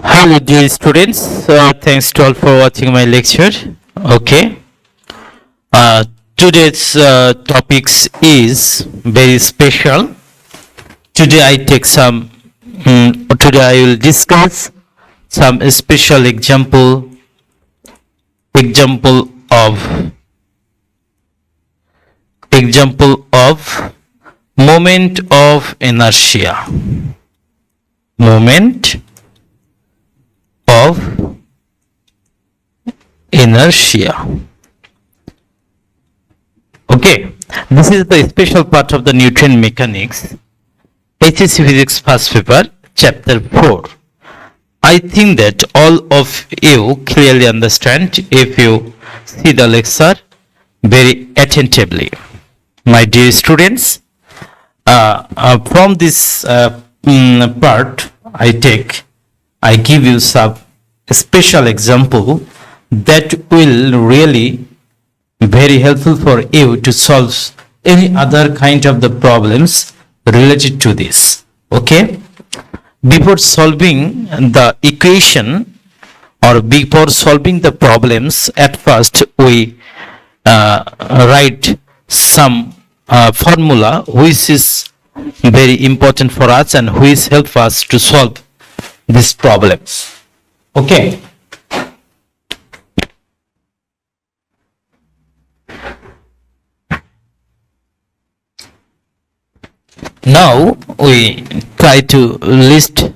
Hello dear students, thanks to all for watching my lecture. Okay, today's topics is very special. Today I take some, today I will discuss some special example of moment of inertia. Moment of inertia. Okay, this is the special part of the Newtonian mechanics, HSC Physics first paper, chapter 4. I think that all of you clearly understand if you see the lecture very attentively. My dear students, from this part I give you some special example that will really very helpful for you to solve any other kind of the problems related to this. Okay, before solving the equation or before solving the problems, at first we write some formula which is very important for us and which help us to solve these problems. Okay, now we try to list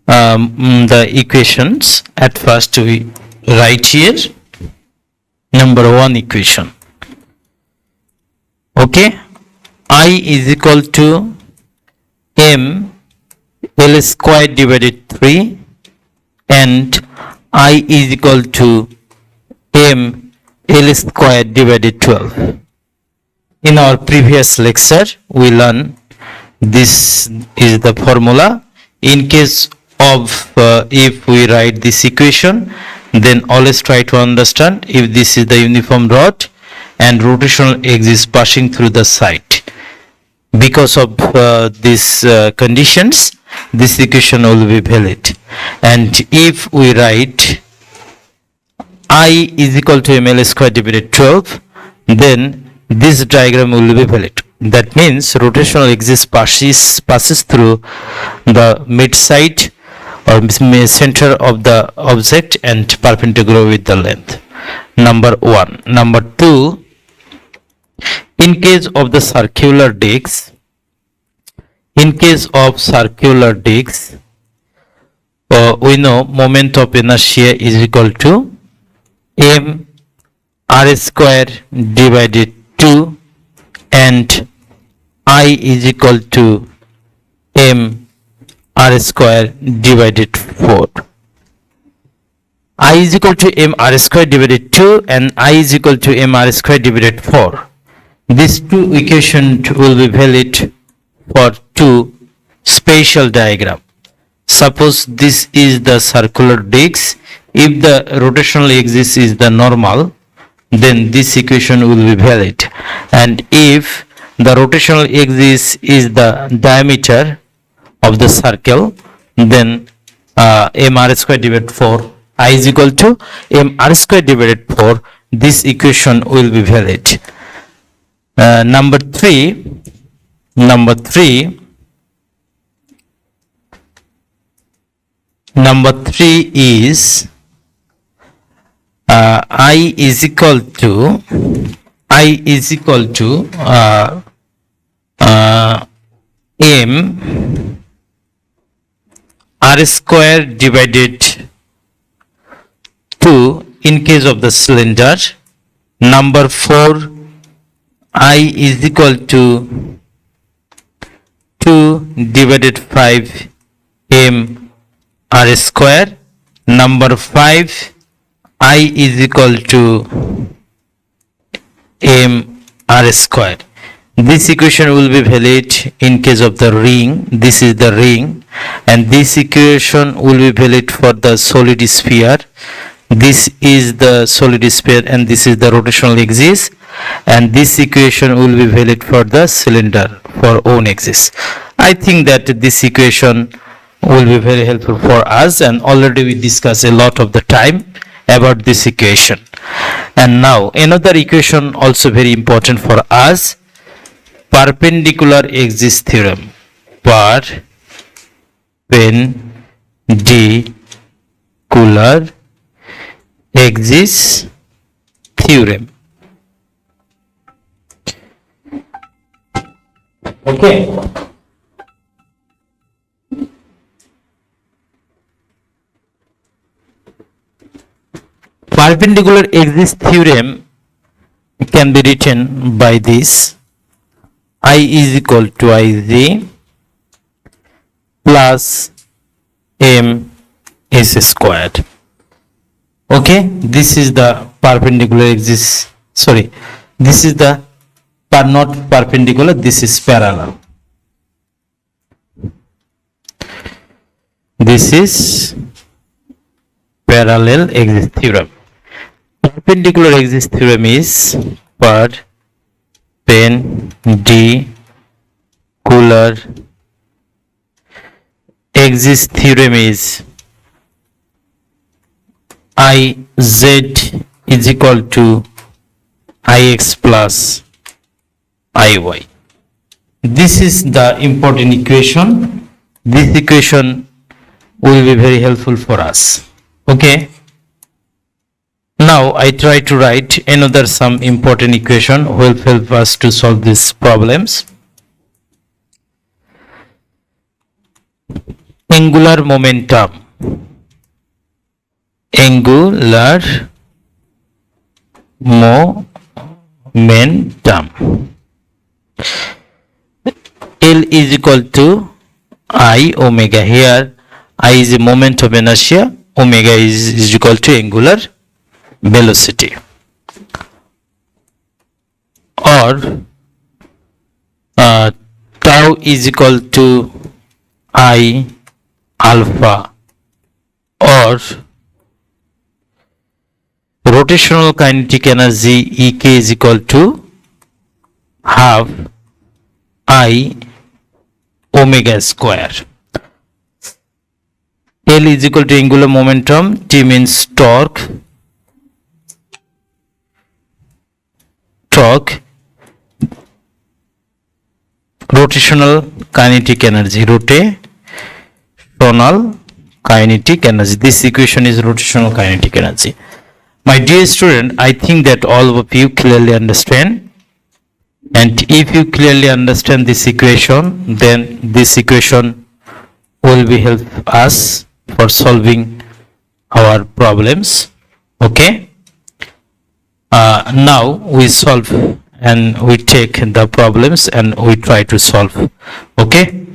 the equations. At first we write here number 1 equation. Okay, I is equal to m L square divided 3 and I is equal to m L square divided 12. In our previous lecture we learned this is the formula. In case of if we write this equation, then always try to understand if this is the uniform rod and rotational axis passing through the side. Because of these conditions, this equation will be valid. And if we write I is equal to ml square divided 12, then this diagram will be valid. That means rotational axis passes through the mid side or center of the object and perpendicular with the length. Number 1. Number 2, in case of the circular discs, we know moment of inertia is equal to m r square divided 2 and I is equal to m r square divided 4. I is equal to m r square divided 2 and I is equal to m r square divided 4. These two equations will be valid for two spatial diagram. Suppose this is the circular disc. If the rotational axis is the normal, then this equation will be valid. And if the rotational axis is the diameter of the circle, then m r square divided 4, I is equal to m r square divided 4, this equation will be valid. Number 3 is I is equal to m r square divided 2 in case of the cylinder. Number 4, I is equal to 2 divided 5 m r square. Number 5, I is equal to m r square. This equation will be valid in case of the ring. This is the ring, and this equation will be valid for the solid sphere. This is the solid sphere and this is the rotational axis, and this equation will be valid for the cylinder for own axis. I think that this equation will be very helpful for us, and already we discussed a lot of the time about this equation. And now another equation also very important for us, perpendicular axis theorem. Perpendicular axis theorem. Okay. Perpendicular axis theorem can be written by this: I is equal to Ij plus m s squared. Okay, this is the perpendicular axis. Sorry, this is the not perpendicular, this is parallel. This is parallel axis theorem. Perpendicular axis theorem is perpendicular axis theorem is Iz is equal to Ix plus Iy. This is the important equation. This equation will be very helpful for us. Okay. Now I try to write another some important equation will help us to solve these problems. Angular momentum. Angular momentum. L is equal to I omega. Here I is a moment of inertia, omega is equal to angular velocity. Or tau is equal to I alpha, or rotational kinetic energy Ek is equal to half I omega square. L is equal to angular momentum, T means torque, rotational kinetic energy, rotational kinetic energy. This equation is rotational kinetic energy. My dear student, I think that all of you clearly understand. And if you clearly understand this equation, then this equation will be help us for solving our problems. Okay. Now we solve and we take the problems and we try to solve. Okay.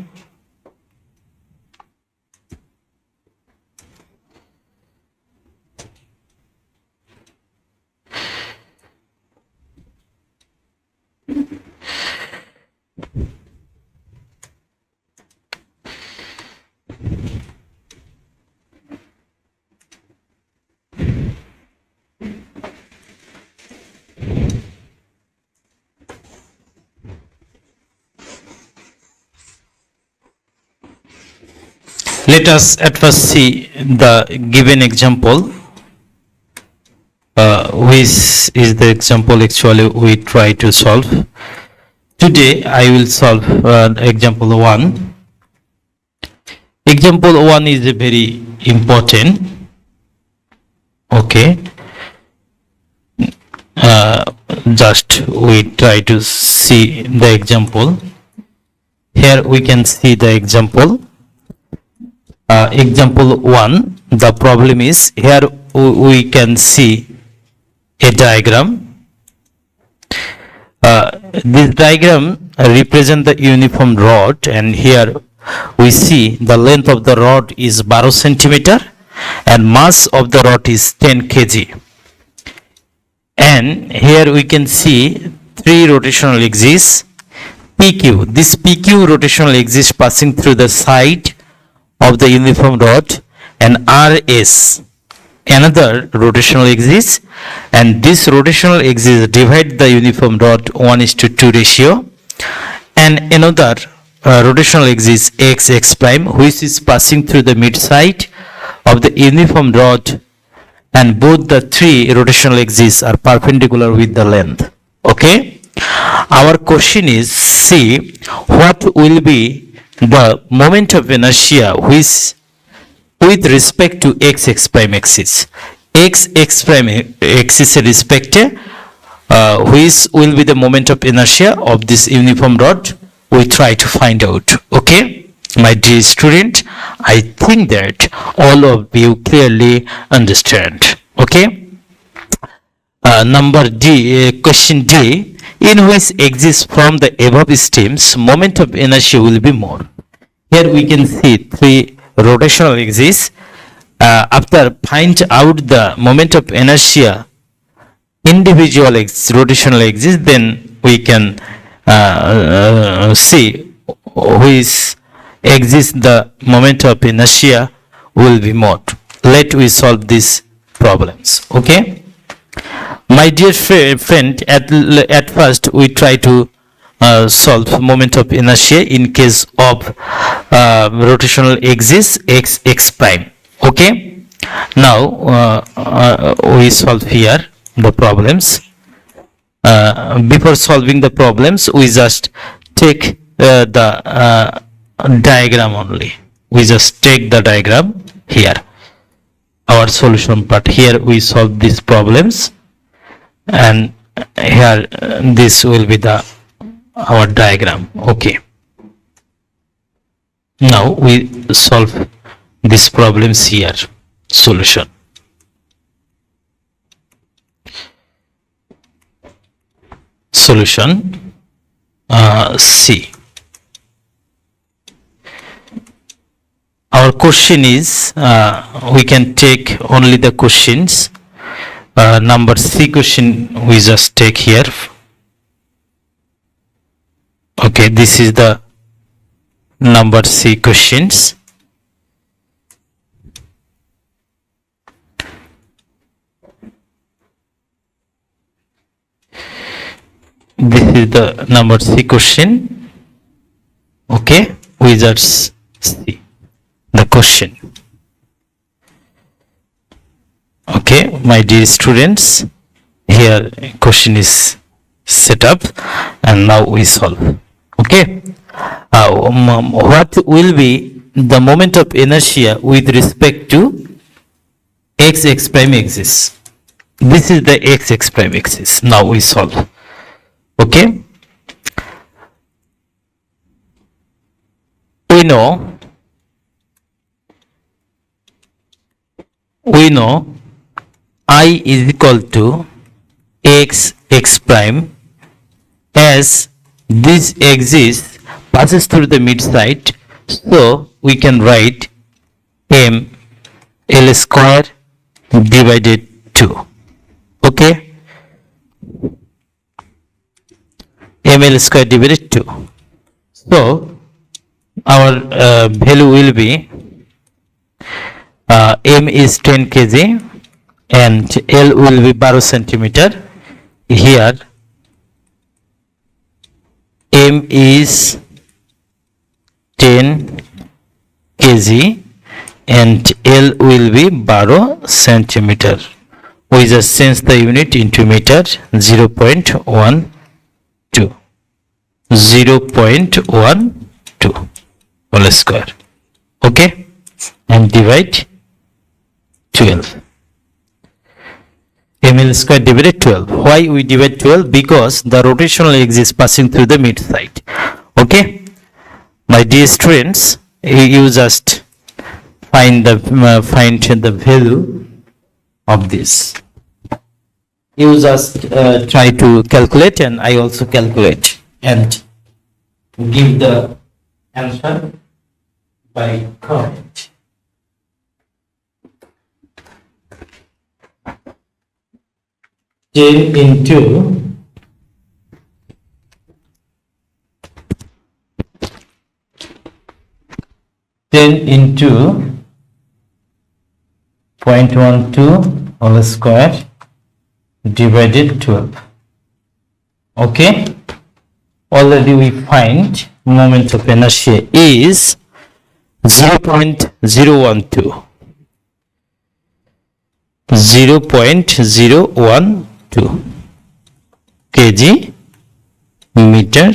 Let us at first see the given example, which is the example actually we try to solve. Today I will solve example 1. Example 1 is a very important. Okay. Just we try to see the example. Here we can see the example. Example 1, the problem is, here we can see a diagram. This diagram represents the uniform rod, and here we see the length of the rod is 12 centimeter and mass of the rod is 10 kg. And here we can see 3 rotational axes PQ. This PQ rotational axis passing through the side of the uniform rod, and RS another rotational axis, and this rotational axis divide the uniform rod 1:2 ratio, and another rotational axis x prime, which is passing through the mid-side of the uniform rod, and both the three rotational axes are perpendicular with the length. Okay, our question is, see what will be the moment of inertia which with respect to x prime axis, x prime axis respect which will be the moment of inertia of this uniform rod. We try to find out. Okay, my dear student, I think that all of you clearly understand. Okay, number D, question D, in which axis from the above stems moment of inertia will be more. Here we can see three rotational axis. After find out the moment of inertia individual rotational axis, then we can see which axis the moment of inertia will be more. Let we solve these problems. Okay, my dear friend, at first we try to solve moment of inertia in case of rotational axis x prime. Okay, now we solve here the problems. Before solving the problems, we just take the diagram only. We just take the diagram here, our solution part. Here we solve these problems, and here this will be the our diagram. Okay, now we solve these problems here. Solution. Solution C. Our question is, we can take only the questions. Number C question we just take here. Okay, this is the number C questions. This is the number C question. Okay, we just see the question. Okay, my dear students, here question is set up, and now we solve. Okay, what will be the moment of inertia with respect to x prime axis? This is the x prime axis. Now we solve. Okay, we know I is equal to x prime, as this axis passes through the mid side, so we can write m l square divided 2. Okay, ml square divided 2. So our value will be m is 10 kg and L will be 12 centimeter. Here m is 10 kg and L will be 12 centimeter. We just change the unit into meter. 0.12 whole square. Okay, and divide 12. ml square divided 12. Why we divide 12? Because the rotational axis passing through the mid side. Okay, my dear students, you just find the value of this. You just try to calculate, and I also calculate and give the answer by comment. Ten into 0.12 whole square divided 12. Okay, already we find moment of inertia is 0.012. 0.012 kg meter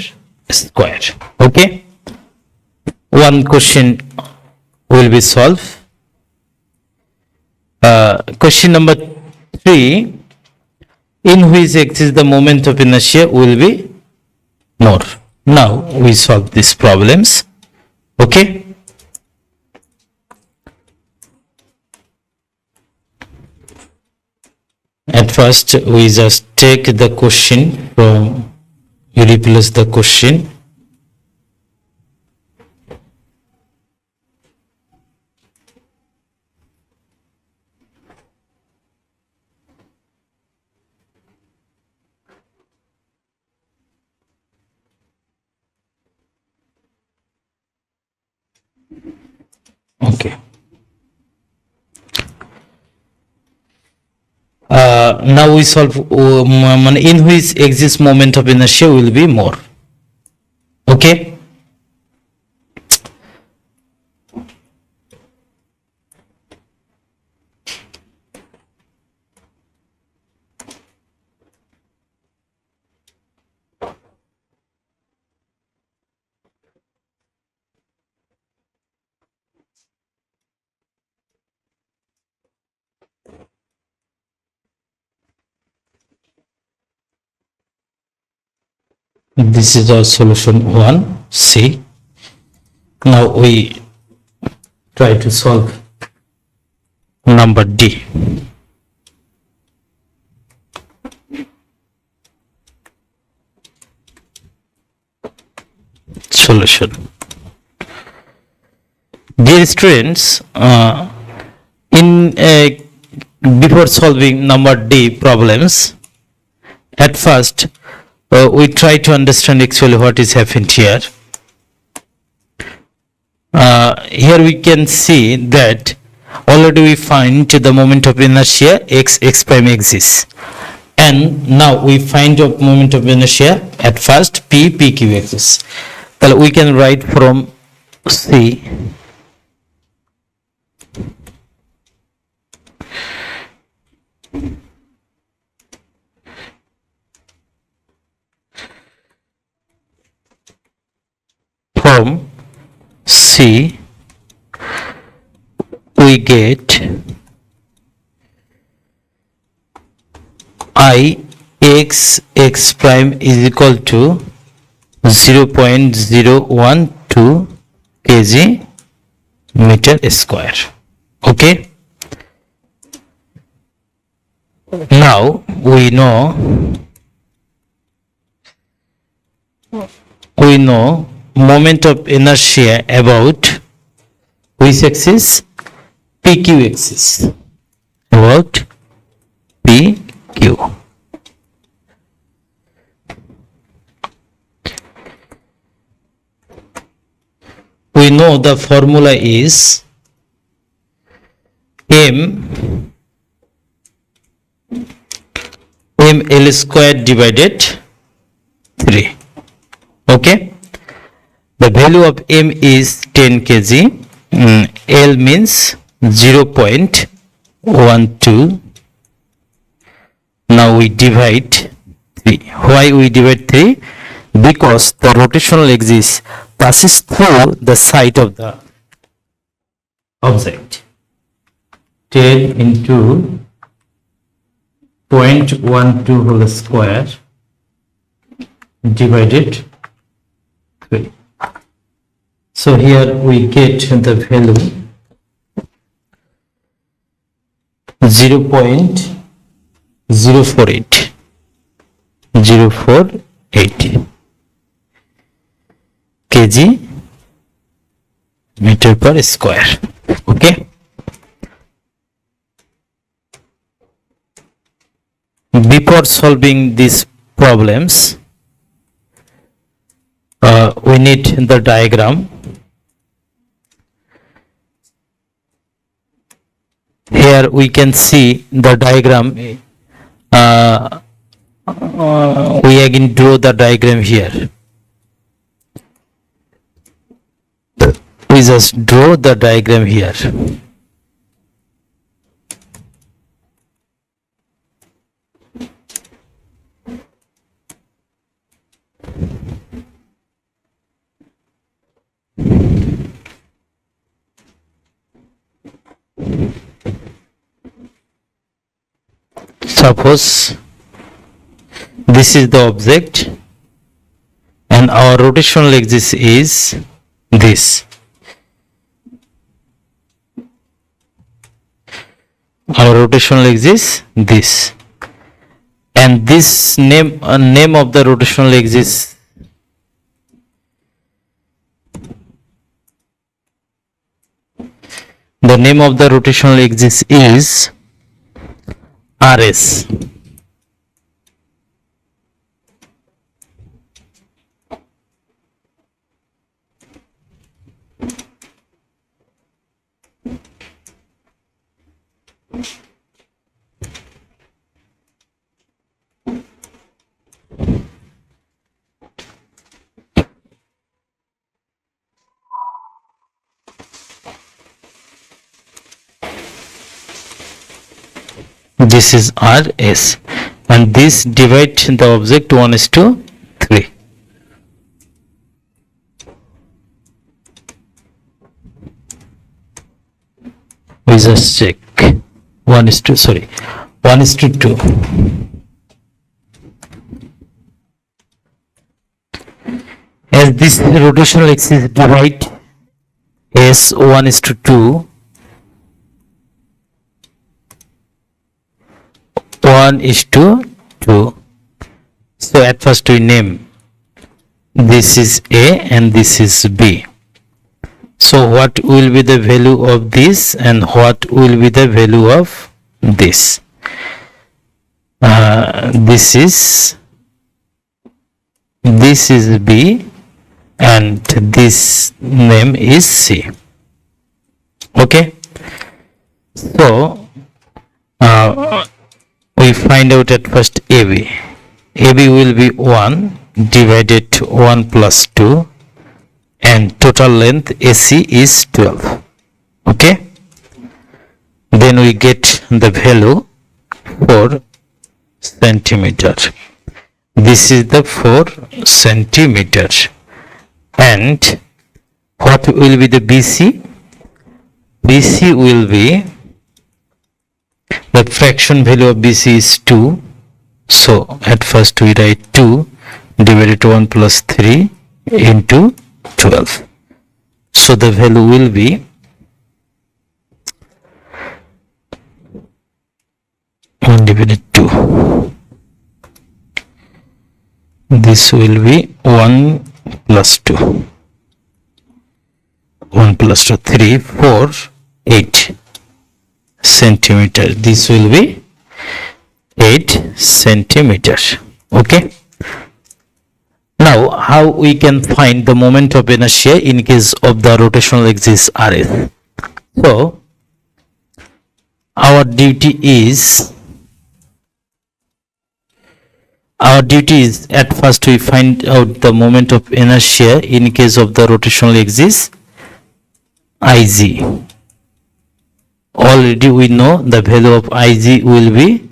square. Okay, one question will be solved. Question number 3, in which axis the moment of inertia will be more. Now we solve these problems. Okay, at first we just take the question from, you replace the question. Okay. Now we solve in which axis moment of inertia will be more. Okay. This is our solution 1C. Now we try to solve number D. Solution. Dear students, before solving number D problems, at first we try to understand actually what is happened here. Here we can see that already we find the moment of inertia x prime axis, and now we find the moment of inertia at first pq axis. So we can write from C we get I x prime is equal to 0.012 kg meter square. Okay, now we know moment of inertia about which axis? PQ axis. About PQ. We know the formula is L square divided 3. Okay, the value of M is 10 kg. L means 0.12. Now we divide 3. Why we divide 3? Because the rotational axis passes through the side of the object. 10 into 0.12 whole square divided 3. So here we get the value 0.048 kg meter per square. Okay, before solving these problems we need the diagram. Here we can see the diagram. We again draw the diagram here. we just draw the diagram here. Suppose this is the object and our rotational axis is this. Our rotational axis this, and this name of the rotational axis is RS. This is RS, and this divide the object 1:3. We just check 1:2. As this rotational axis divide S 1:2, 1:2. So at first we name this is A and this is B. So what will be the value of this and what will be the value of this? This is B and this name is C. Okay, so we find out at first AB. AB will be 1 divided 1 plus 2, and total length AC is 12. Okay, then we get the value 4 centimeter. This is the 4 centimeter. And what will be the BC? BC will be, the fraction value of BC is 2. So at first we write 2 divided 1 plus 3 into 12. So the value will be 1 divided 2. This will be 1 plus 2. 1 plus 2, 3, 4, 8 centimeter. This will be 8 centimeters. Okay. Now, how we can find the moment of inertia in case of the rotational axis RS? So, our duty is at first we find out the moment of inertia in case of the rotational axis IG. Already we know the value of IG will be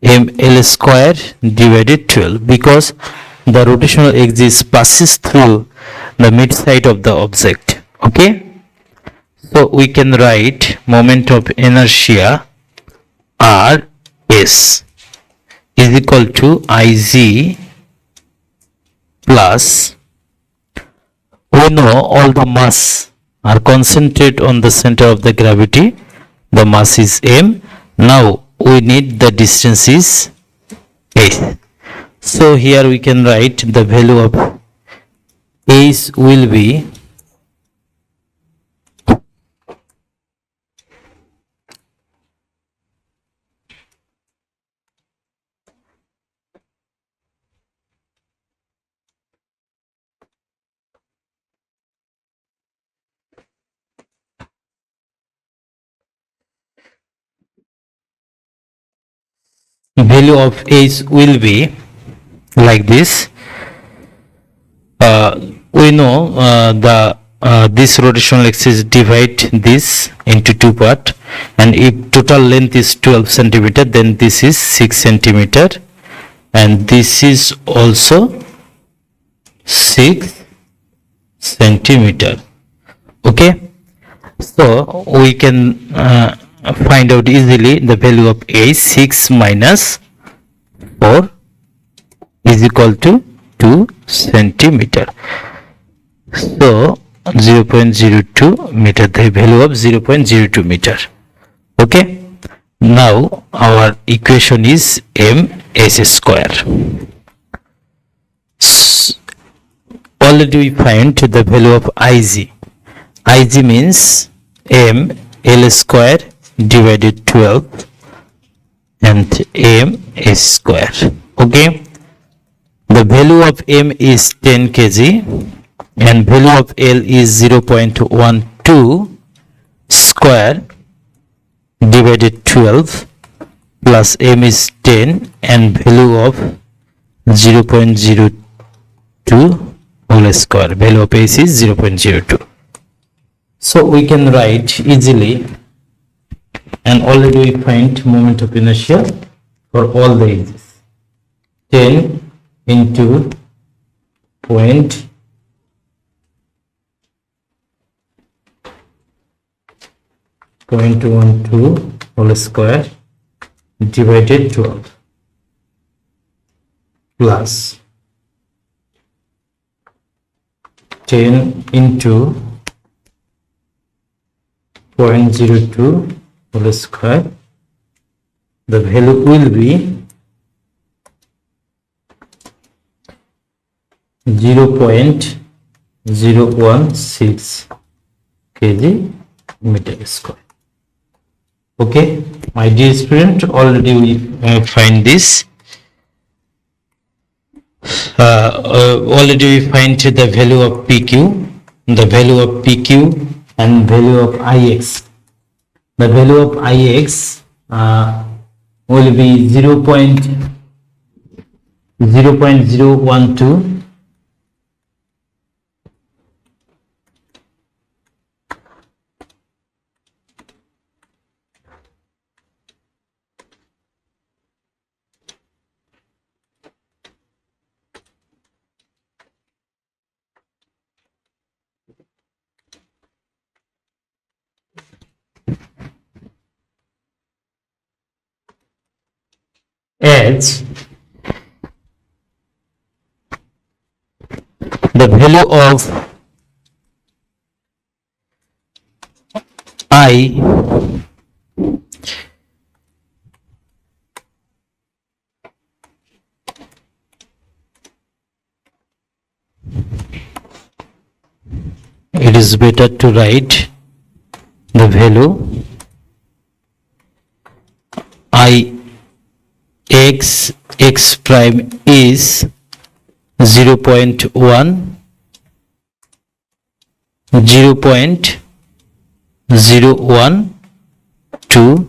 ml square divided 12, because the rotational axis passes through the mid side of the object. Okay, so we can write moment of inertia RS is equal to IG plus, we know all the mass are concentrated on the center of the gravity. The mass is m. Now we need the distance is a. So here we can write the value of h will be like this. We know the this rotational axis divide this into two part, and if total length is 12 centimeter, then this is 6 centimeter, and this is also 6 centimeter. Okay, so we can find out easily the value of A. 6 minus 4 is equal to 2 centimeter. So 0.02 meter, the value of 0.02 meter. Okay, now our equation is ms square. Already we find the value of Ig. Ig means m l square divided 12 and m square. Okay, the value of m is 10 kg and value of L is 0.12 square divided 12 plus m is 10 and value of 0.02 whole square. Value of S is 0.02. So we can write easily, and already we find moment of inertia for all the edges. 10 into 0.12 whole square divided 12 plus 10 into 0.02 whole square. The value will be 0.016 kg meter square. Okay, my dear student, already we find this. Already we find the value of PQ, the value of PQ and value of IX. The value of IX will be 0.012 as the value of I it is better to write the value I x prime is 0.012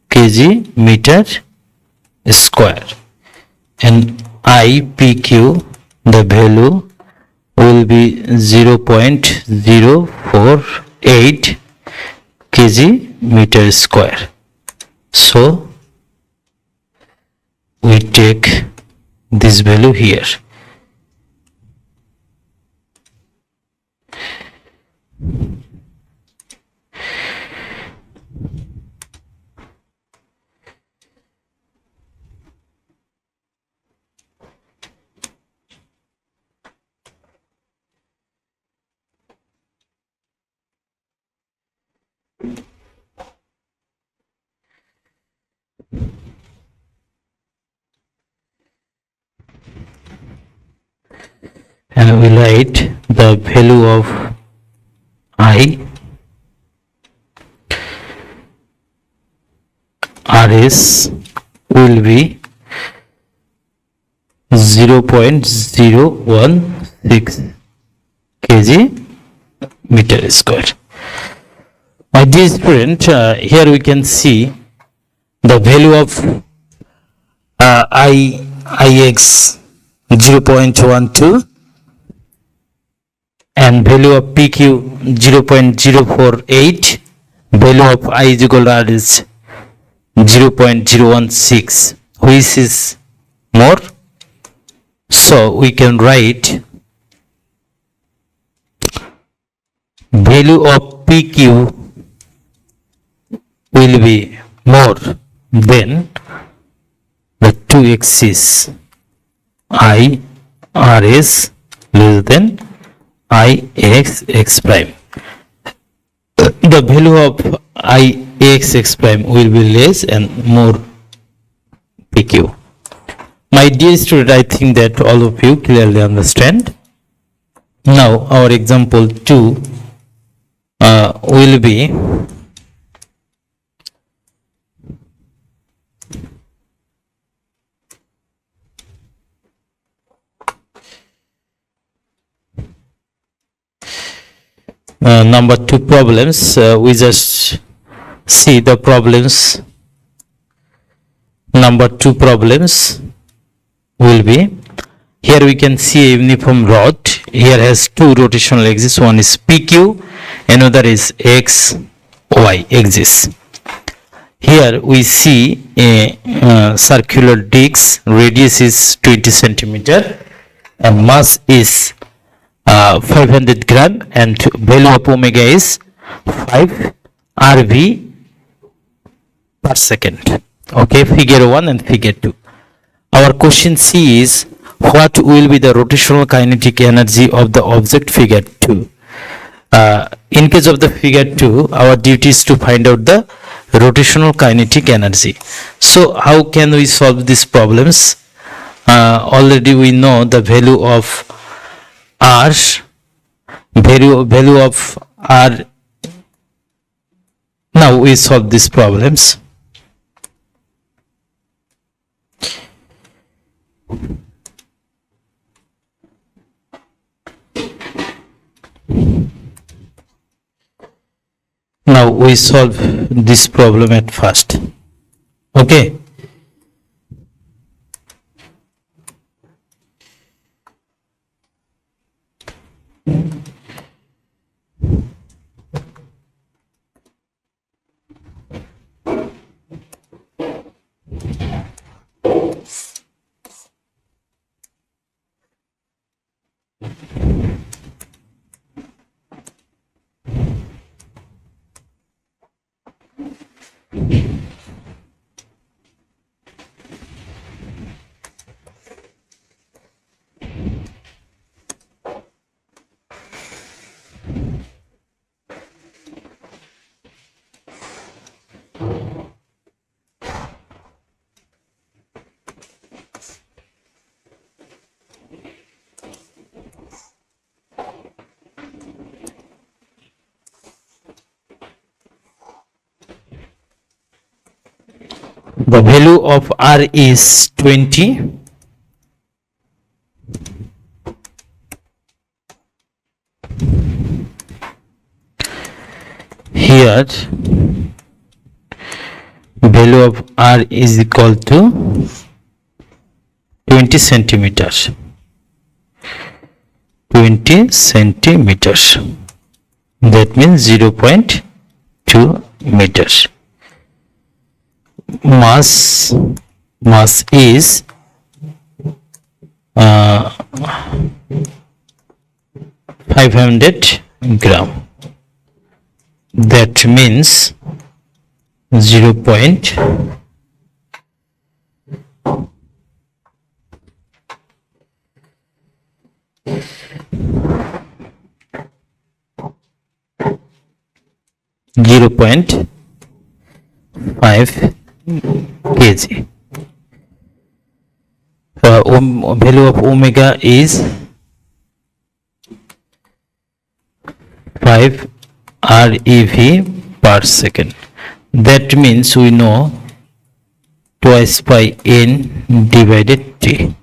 kg meter square, and IPQ the value will be 0.048 kg meter square. So we take this value here. And we write the value of I RS will be 0.016 kg meter square. My dear student, here we can see the value of IX 0.12 and value of PQ 0.048, value of I is equal to R is 0.016. Which is more? So we can write value of PQ will be more than the two axes I R S less than I x prime. The value of I x prime will be less and more PQ. My dear student, I think that all of you clearly understand. Now our example 2 will be number 2 problems. We just see the problems. Number 2 problems will be, here we can see a uniform rod. Here has two rotational axes. One is PQ, another is XY axis. Here we see a circular disc. Radius is 20 centimeter and mass is 500 gram and value of omega is 5 RV per second. Okay, figure 1 and figure 2. Our question C is, what will be the rotational kinetic energy of the object figure 2? In case of the figure 2, our duty is to find out the rotational kinetic energy. So how can we solve these problems? Already we know the value of R, value of R. Now we solve these problems. Now we solve this problem at first. Okay. The value of R is 20. Here value of R is equal to 20 centimeters. 20 centimeters. That means 0.2 meters. Mass is 500 gram. That means 0.0 0.5 kg. Value of omega is 5 ReV per second. That means we know twice by n divided t.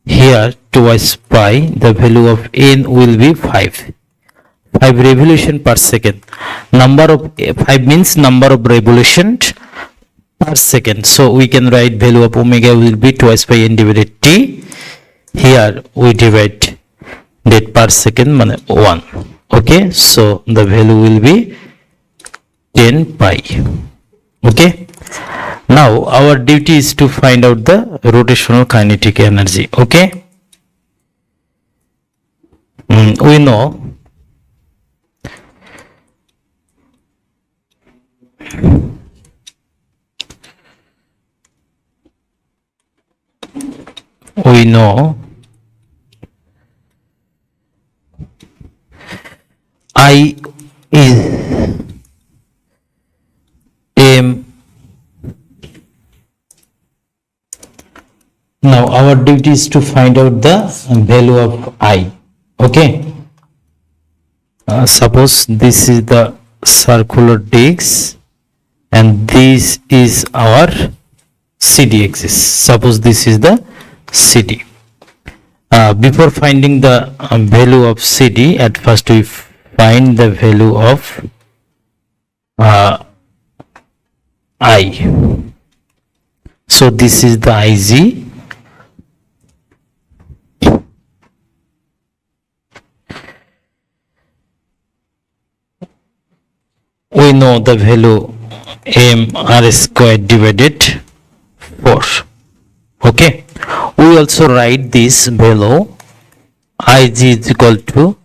Here twice pi, the value of n will be 5. 5 revolution per second. Number of 5 means number of revolutions per second. So we can write value of omega will be twice by n divided t. Here we divide that per second মানে 1. Okay, so the value will be 10 pi. Okay, now our duty is to find out the rotational kinetic energy. Okay, we know I is m. Now our duty is to find out the value of I. Okay, suppose this is the circular disc and this is our CD axis. Suppose this is the CD. Before finding the value of CD, at first we find the value of I. So this is the IG. We know the value mr squared divided 4. Okay, we also write this value Ig is equal to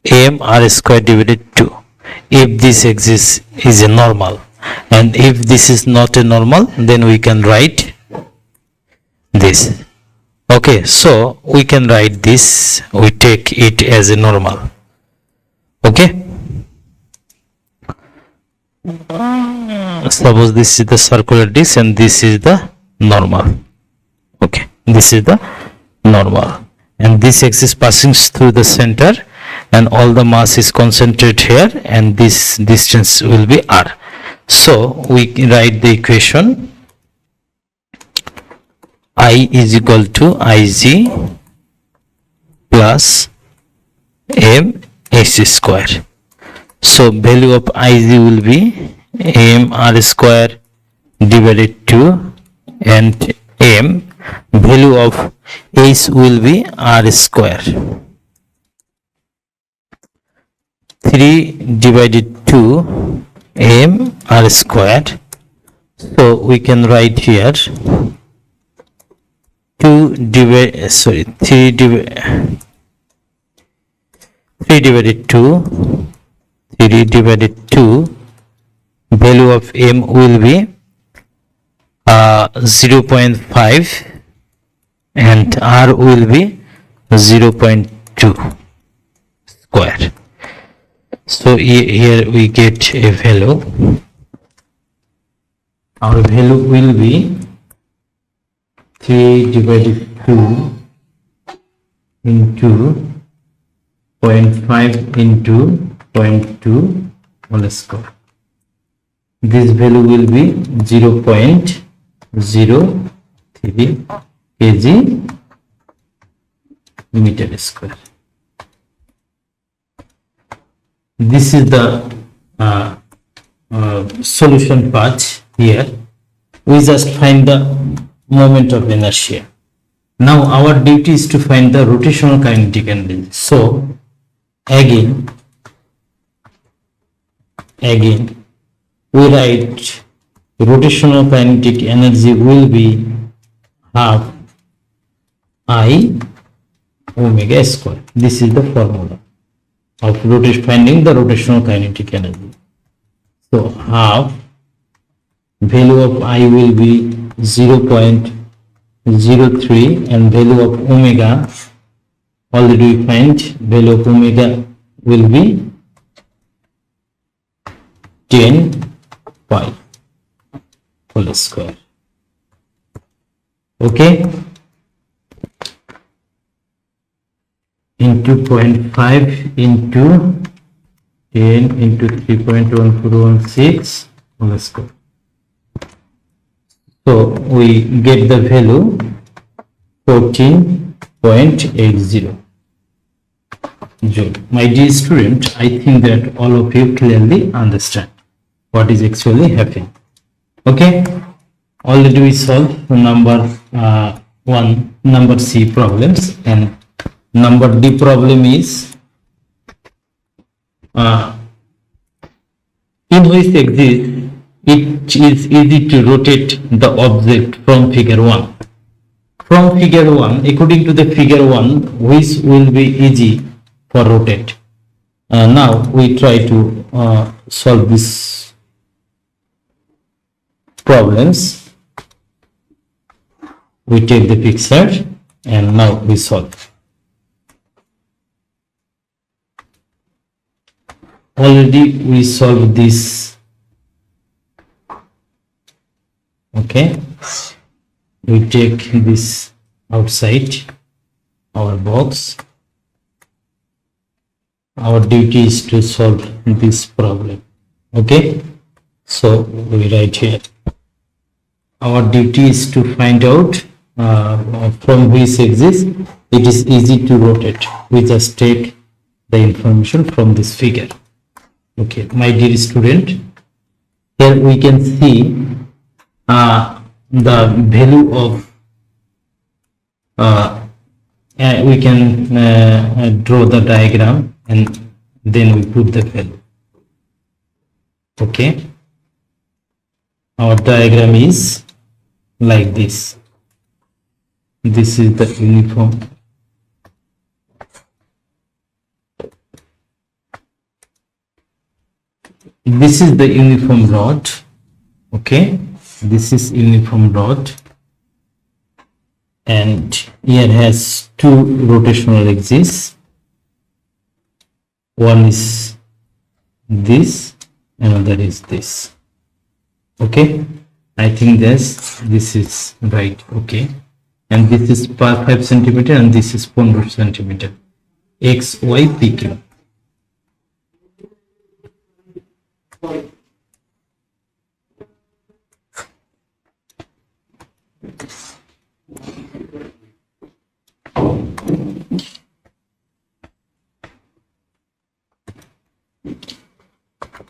mr squared divided 2 if this axis is a normal, and if this is not a normal, then we can write this. Okay, so we can write this, we take it as a normal. Okay, suppose this is the circular disc and this is the normal. Okay, this is the normal, and this axis passing through the center, and all the mass is concentrated here, and this distance will be r. So we write the equation I is equal to Ig plus m h square. So value of Ig will be mr square divided 2, and m value of h will be r square. 3 divided 2 m r squared. So we can write here 3 divided 2 value of m will be 0.5 and r will be 0.2 square. So here we get a value. Our value will be 3 divided 2 into 0.5 into 0.2 whole square. This value will be 0.03 kg meter square. This is the solution part. Here we just find the moment of inertia. Now our duty is to find the rotational kinetic energy. So again we write rotational kinetic energy will be half I omega square. This is the formula of finding the rotational kinetic energy. So half value of I will be 0.03 and value of omega, already we find value of omega will be 10 pi whole square. Okay, into 0.5 into 10 into 3.1416 whole square. So we get the value 14.80 joule. My dear student, I think that all of you clearly understand what is actually happening. Okay, already we solved number 1, number C problems, and Number D problem is in which exists it is easy to rotate the object from figure 1. From figure 1, according to the figure 1, which will be easy for rotate. Now we try to solve these problems. We take the picture and now we solve. Already we solved this. Okay, we take this outside our box. Our duty is to solve this problem. Okay, so we write here our duty is to find out from which axis it is easy to rotate. We just take the information from this figure. Okay, my dear student, here we can see the value of we can draw the diagram and then we put the value. Okay, our diagram is like this. This is the uniform. This is the uniform rod. Okay, this is uniform rod, and here has two rotational axes. One is this, another is this. Okay, I think this is right. Okay, and this is per 5 centimeter and this is 15 centimeter. X, Y, PQ.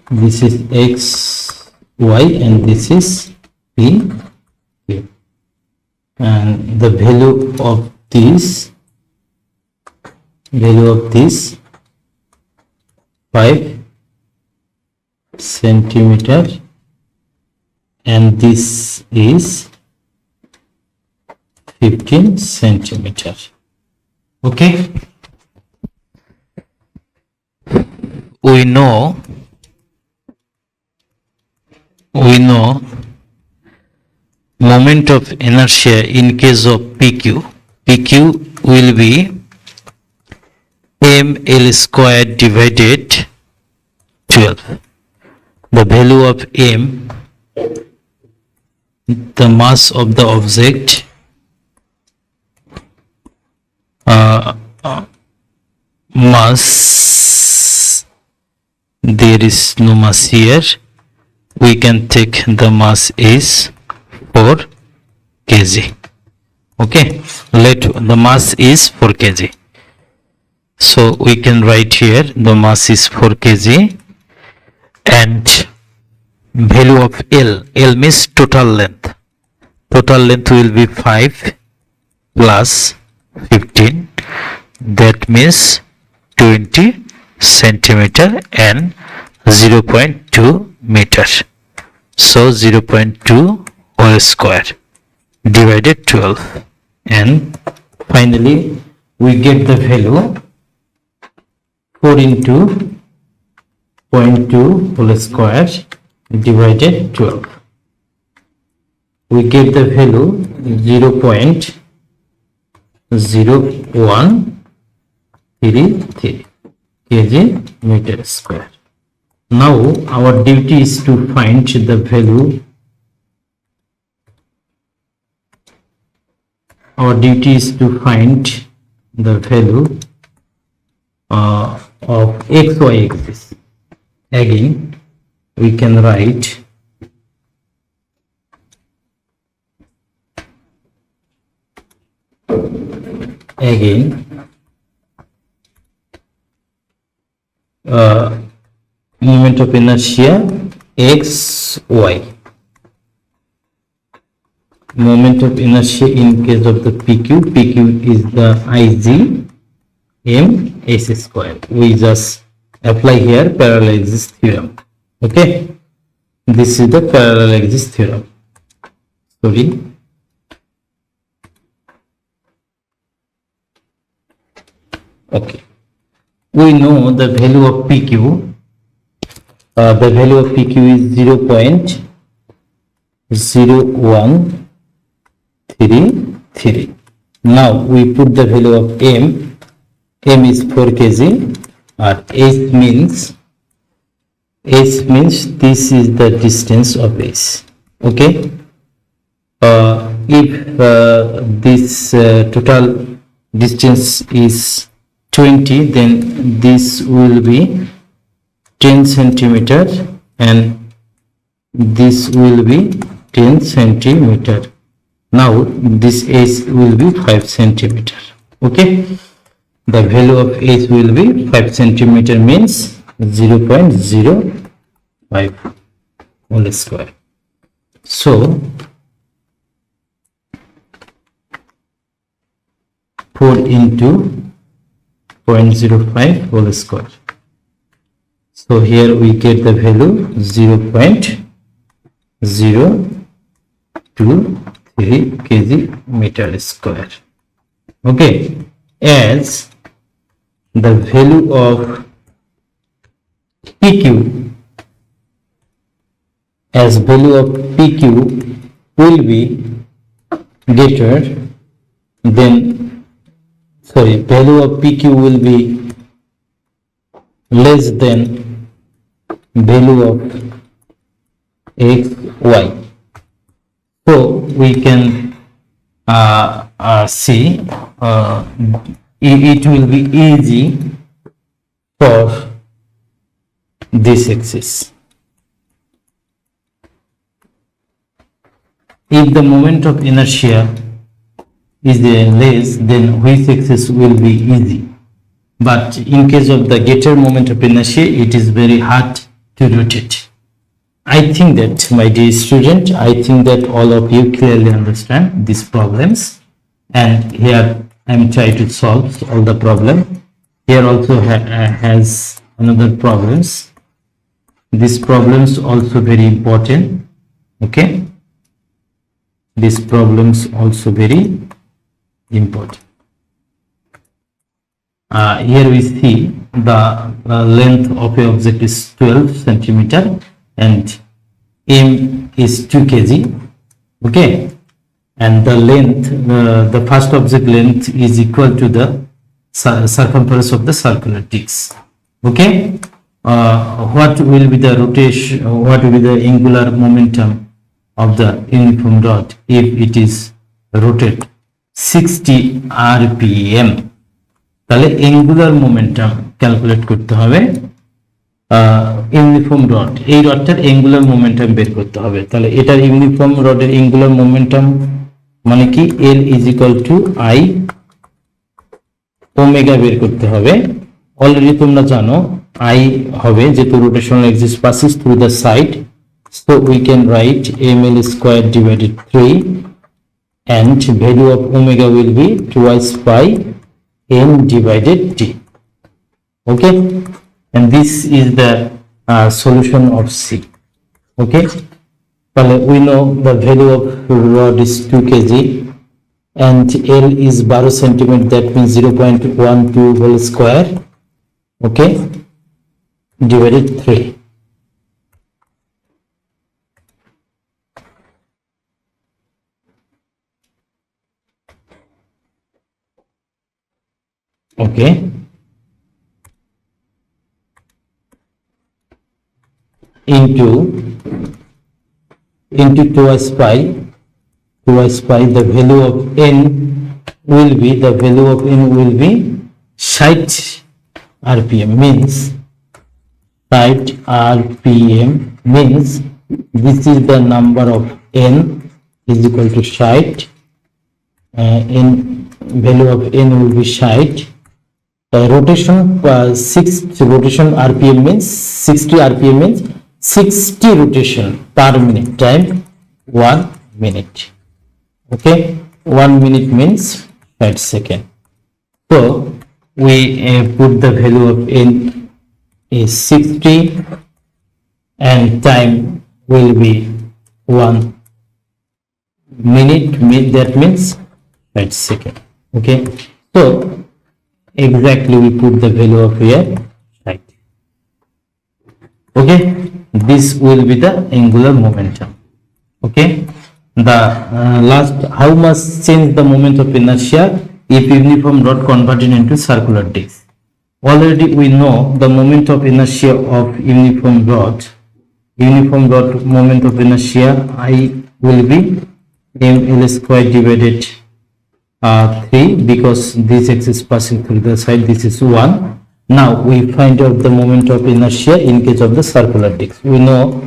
This is X, Y, and this is P, Q. And the value of this 5 centimeter, and this is 15 centimeter. Okay, we know moment of inertia in case of PQ will be ml square divided 12. The value of m, the mass of the object, mass, there is no mass here. We can take the mass is 4 kg. Okay, let the mass is 4 kg. So we can write here the mass is 4 kg, and value of L means total length. Total length will be 5 plus 15, that means 20 centimeter and 0.2 meter. So 0.2 whole square divided 12, and finally we get the value 4 into 0.2 whole square divided 12. We get the value 0.0133 kg meter square. Now our duty is to find the value. Our duty is to find the value of xy axis. Again, we can write moment of inertia xy. Moment of inertia in case of the PQ is the Ig, m s square. We just apply here parallel axis theorem. Okay, this is the parallel axis theorem. Sorry, okay, we know the value of pq. The value of pq is 0.0133. Now we put the value of m. M is 4 kg, or h means this is the distance of s. Okay, if this total distance is 20, then this will be 10 centimeter and this will be 10 centimeter. Now this h will be 5 centimeter. Okay, the value of h will be 5 centimeter, means 0.05 whole square. So 4 into 0.05 whole square. So here we get the value 0.023 kg meter square. Okay, as the value of pq, will be greater than, value of pq will be less than value of xy. So we can see it will be easy for this axis. If the moment of inertia is less, then which axis will be easy. But in case of the greater moment of inertia, it is very hard to rotate. I think that, my dear student, I think that all of you clearly understand these problems, and here I am trying to solve all the problem. Here also has another problems. These problems also very important. Okay, these problems also very important. Here we see the length of a object is 12 centimeter and m is 2 kg. Okay, and the length, the first object length is equal to the circumference of the circular disc. Okay, what will be the rotation, what will be the angular momentum of the uniform rod if it is rotated 60 rpm? তাহলে angular momentum calculate করতে হবে uniform rod, এই রডটার angular momentum বের করতে হবে। তাহলে এটার uniform রডের অ্যাঙ্গুলার মোমেন্টাম মানে কি, L is equal to I omega বের করতে হবে। অলরেডি তোমরা জানো I হবে যেহেতু rotational axis passes through the side, so we can write ml square divided 3 and value of omega will be twice pi m divided t. Okay, and this is the solution of C. Okay, well, we know the value of rod is 2 kg and L is 12 centimeter, that means 0.12 whole square. Okay, divided 3. Okay, into twice pi, the value of n will be, site rpm, means site rpm means this is the number of n is equal to site, n value of n will be site. Rotation rotation rpm means 60 rpm means 60 rotation per minute time 1 minute. Okay, 1 minute means 5 seconds. So we put the value of n is 60 and time will be 1 minute, that means 5 seconds. Okay, so exactly we put the value of here right. Okay, this will be the angular momentum. Okay, the last, how much change the moment of inertia if uniform rod converted into circular disc? Already we know the moment of inertia of uniform rod moment of inertia I will be ml square divided 3, because this axis passing through the side, this is 1. Now we find out the moment of inertia in case of the circular disc. We know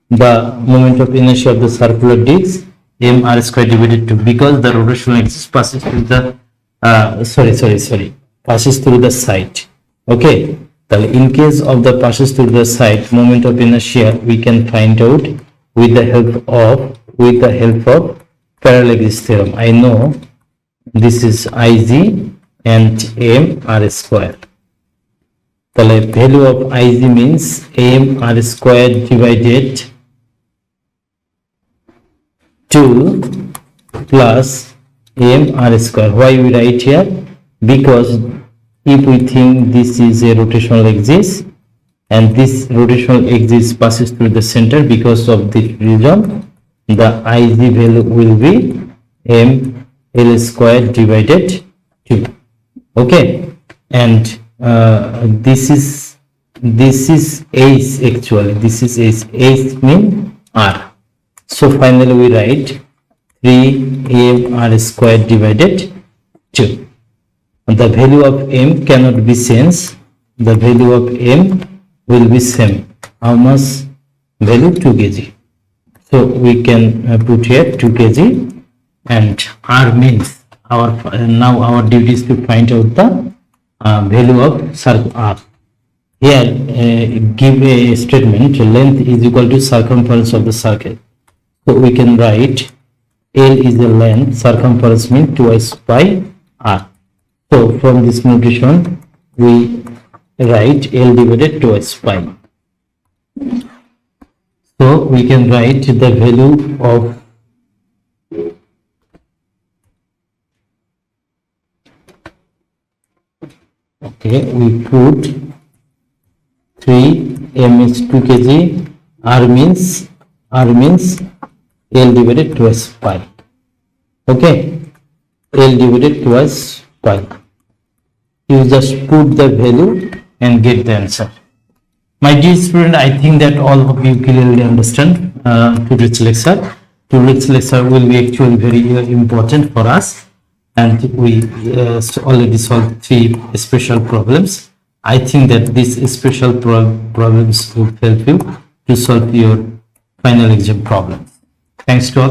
the moment of inertia of the circular disc mr square divided 2, because the rotational axis passes through the passes through the side. Okay, in case of the passes through the side moment of inertia we can find out with the help of parallel axis theorem. I know this is Ig and m r square. The value of Ig means m r square divided 2 plus m r square. Why we write here? Because if we think this is a rotational axis and this rotational axis passes through the center, because of this reason the Ig value will be m l square divided 2. Okay, and this is h, actually this is h mean r. So finally we write 3 m r square divided 2. The value of m cannot be changed. The value of m will be same. How much value? 2 kg. So we can put here 2 kg, and r means our now our duty is to find out the value of circle r. Here give a statement, length is equal to circumference of the circle. So we can write L is the length, circumference means twice pi r. So from this notation we write L divided twice pi. So we can write the value of we put 3 m is 2 kg, r means L divided twice pi. Okay, L divided twice pi. You just put the value and get the answer. My dear student, I think that all of you clearly understand today's lecture. Today's lecture will be actually very important for us, and we already solved 3 special problems. I think that these special problems will help you to solve your final exam problems. Thanks to all.